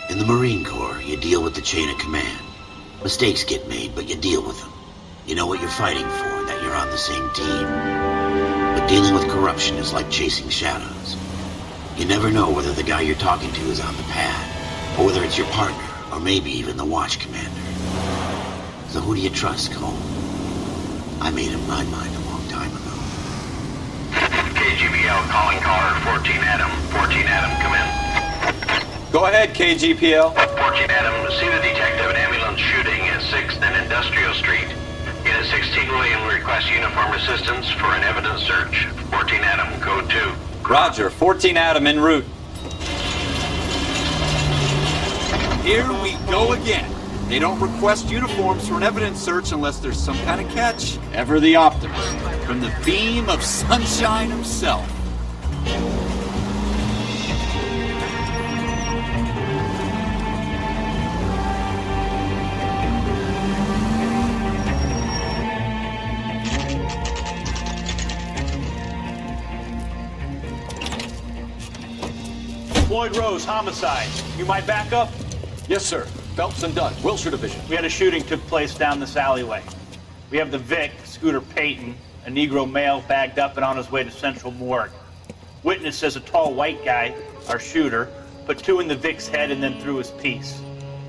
In the Marine Corps, you deal with the chain of command. Mistakes get made, but you deal with them. You know what you're fighting for, that you're on the same team. But dealing with corruption is like chasing shadows. You never know whether the guy you're talking to is on the pad, or whether it's your partner, or maybe even the watch commander. So who do you trust, Cole? I made up my mind a long time ago. KGPL calling caller 14 Adam. 14 Adam, come in. Go ahead, KGPL. 14 Adam, see the detective an ambulance shooting at 6th and Industrial Street. Unit 16 William requests uniform assistance for an evidence search. 14 Adam, code 2. Roger, 14 Adam en route. Here we go again. They don't request uniforms for an evidence search unless there's some kind of catch. Ever the optimist, from the beam of sunshine himself. Floyd Rose, homicide. You might back up? Yes, sir. Phelps and Dunn, Wilshire Division. We had a shooting took place down this alleyway. We have the Vic, Scooter Payton, a Negro male bagged up and on his way to Central Morgue. Witness says a tall white guy, our shooter, put 2 in the Vic's head and then threw his piece.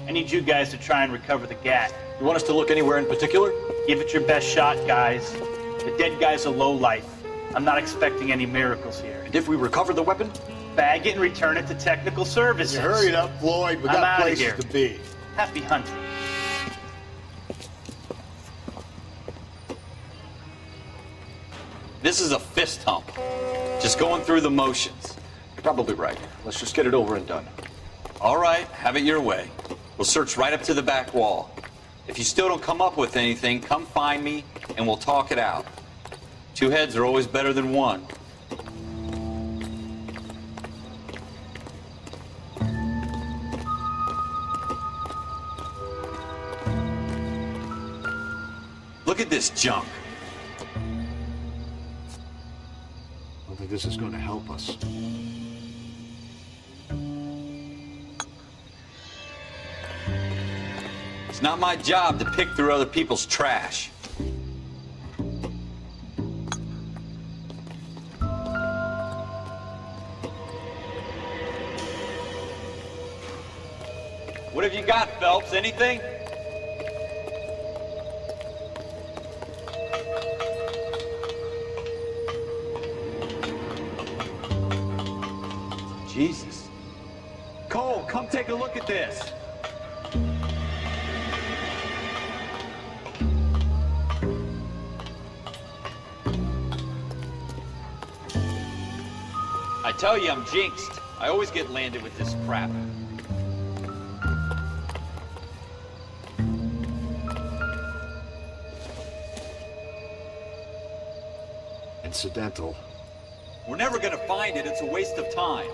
I need you guys to try and recover the gat. You want us to look anywhere in particular? Give it your best shot, guys. The dead guy's a lowlife. I'm not expecting any miracles here. And if we recover the weapon? Bag it and return it to technical services. You hurry it up, Floyd. We I'm got outta places here. to be. Happy hunting. This is a fist hump. Just going through the motions. You're probably right. Let's just get it over and done. All right, have it your way. We'll search right up to the back wall. If you still don't come up with anything, come find me and we'll talk it out. 2 heads are always better than 1. Look at this junk. I don't think this is going to help us. It's not my job to pick through other people's trash. What have you got, Phelps? Anything? Jesus. Cole, come take a look at this. I tell you, I'm jinxed. I always get landed with this crap. Incidental. We're never gonna find it. It's a waste of time.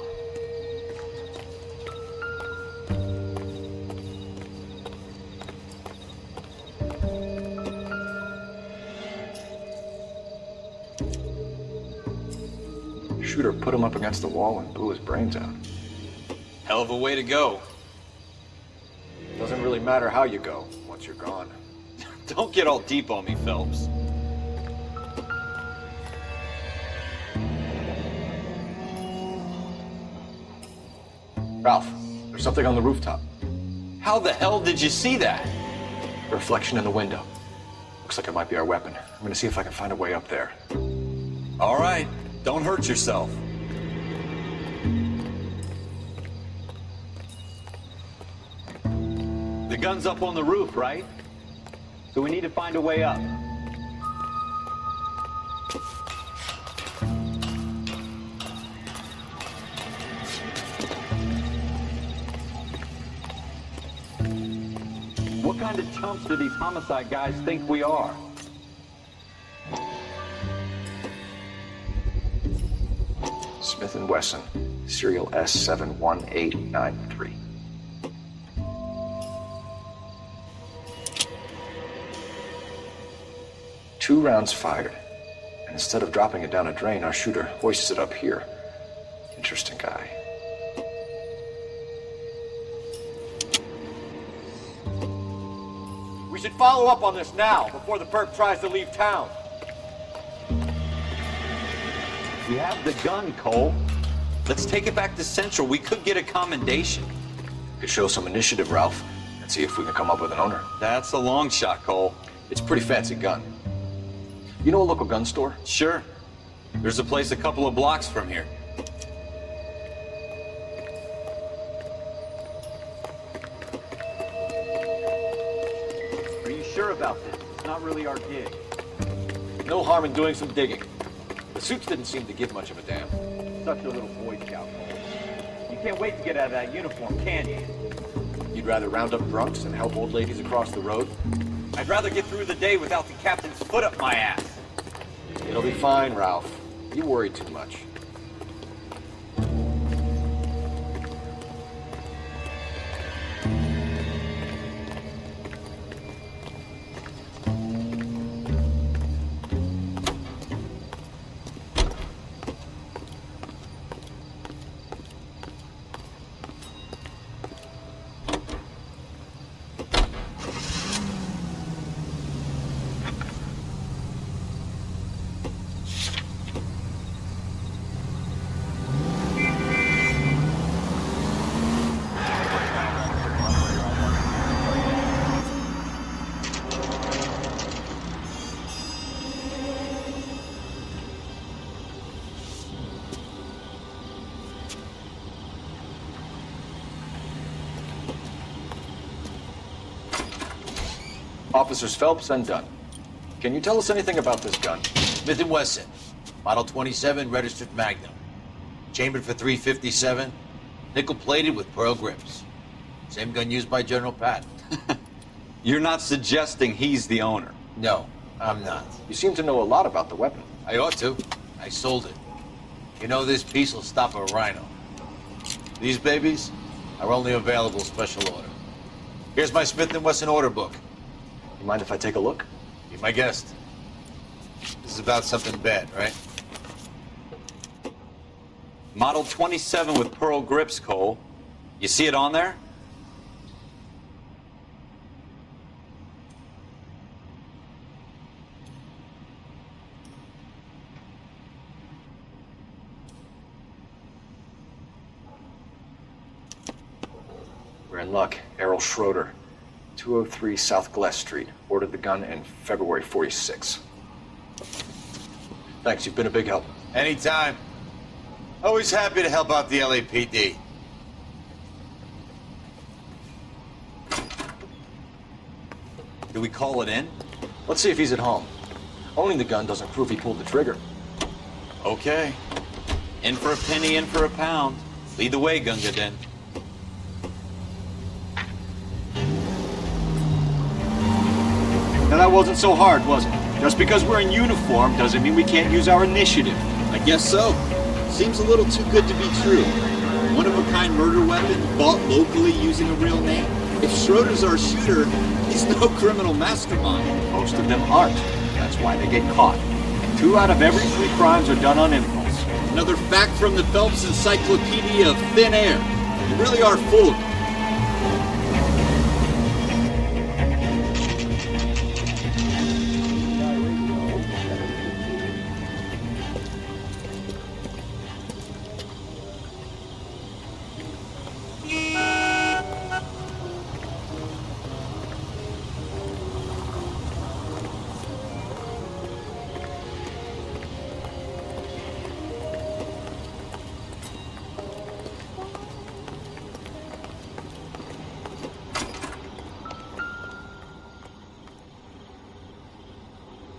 Shooter put him up against the wall and blew his brains out. Hell of a way to go. Doesn't really matter how you go once you're gone. Don't get all deep on me, Phelps. Ralph, there's something on the rooftop. How the hell did you see that? A reflection in the window. Looks like it might be our weapon. I'm gonna see if I can find a way up there. All right, don't hurt yourself. The gun's up on the roof, right? So we need to find a way up. What kind of chumps do these homicide guys think we are? Smith & Wesson, serial S71893. Two rounds fired, and instead of dropping it down a drain, our shooter hoists it up here. Interesting guy. should follow up on this now, before the perp tries to leave town. We have the gun, Cole. Let's take it back to Central. We could get a commendation. Could show some initiative, Ralph, and see if we can come up with an owner. That's a long shot, Cole. It's a pretty fancy gun. You know a local gun store? Sure. There's a place a couple of blocks from here. Are you sure about this? It's not really our gig. No harm in doing some digging. The suits didn't seem to give much of a damn. Such a little Boy Scout, Cole. You can't wait to get out of that uniform, can you? You'd rather round up drunks than help old ladies across the road? I'd rather get through the day without the captain's foot up my ass. It'll be fine, Ralph. You worry too much. Officers Phelps and Dunn. Can you tell us anything about this gun? Smith & Wesson, Model 27, registered Magnum. Chambered for .357, nickel-plated with pearl grips. Same gun used by General Patton. You're not suggesting he's the owner? No, I'm not. You seem to know a lot about the weapon. I ought to. I sold it. You know, this piece will stop a rhino. These babies are only available special order. Here's my Smith & Wesson order book. You mind if I take a look? Be my guest. This is about something bad, right? Model 27 with pearl grips, Cole. You see it on there? We're in luck. Errol Schroeder, 203 South Glass Street. Ordered the gun in February '46. Thanks, you've been a big help. Anytime. Always happy to help out the LAPD. Do we call it in? Let's see if he's at home. Owning the gun doesn't prove he pulled the trigger. Okay. In for a penny, in for a pound. Lead the way, Gunga Din. Now that wasn't so hard, was it? Just because we're in uniform doesn't mean we can't use our initiative. I guess so. Seems a little too good to be true. One-of-a-kind murder weapon bought locally using a real name. If Schroeder's our shooter, he's no criminal mastermind. Most of them aren't. That's why they get caught. 2 out of every 3 crimes are done on impulse. Another fact from the Phelps Encyclopedia of Thin Air. You really are full of it.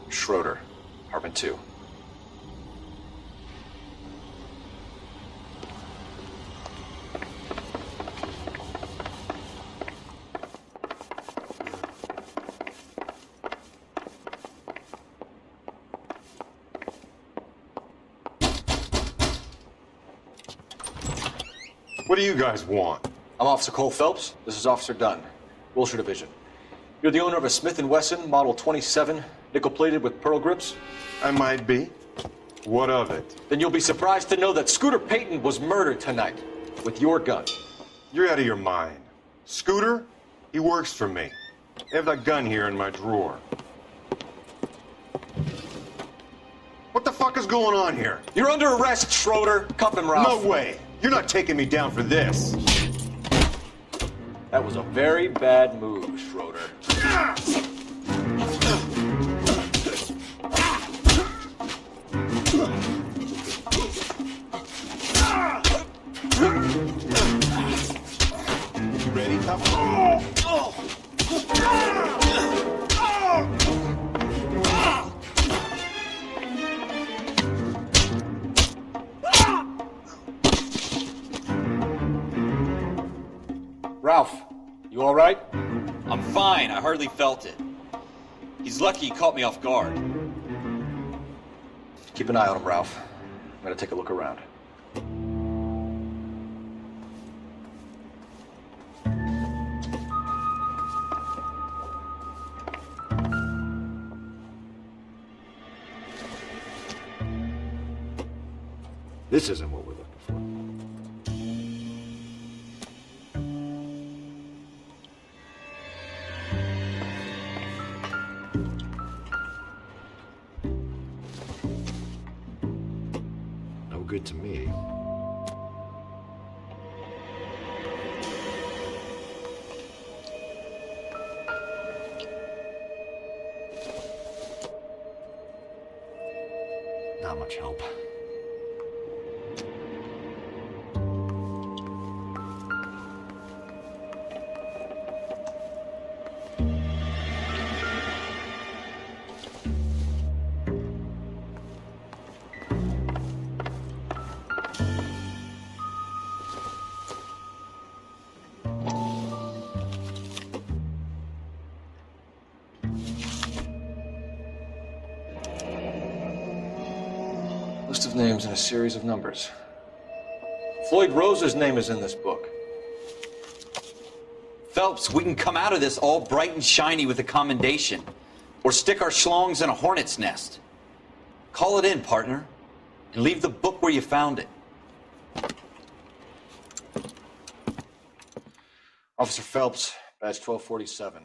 Schroeder, apartment 2. What do you guys want? I'm Officer Cole Phelps. This is Officer Dunn, Wilshire Division. You're the owner of a Smith & Wesson Model 27, nickel-plated with pearl grips? I might be. What of it? Then you'll be surprised to know that Scooter Payton was murdered tonight with your gun. You're out of your mind. Scooter? He works for me. I have that gun here in my drawer. What the fuck is going on here? You're under arrest, Schroeder. Cuff him, Ralph. No way! You're not taking me down for this! That was a very bad move, Schroeder. You ready, tough? Ralph, you all right? I'm fine. I hardly felt it. He's lucky he caught me off guard. Keep an eye on him, Ralph. I'm gonna take a look around. This isn't what we're looking for. No good to me. Not much help. List of names and a series of numbers. Floyd Rose's name is in this book. Phelps, we can come out of this all bright and shiny with a commendation. Or stick our schlongs in a hornet's nest. Call it in, partner. And leave the book where you found it. Officer Phelps, badge 1247.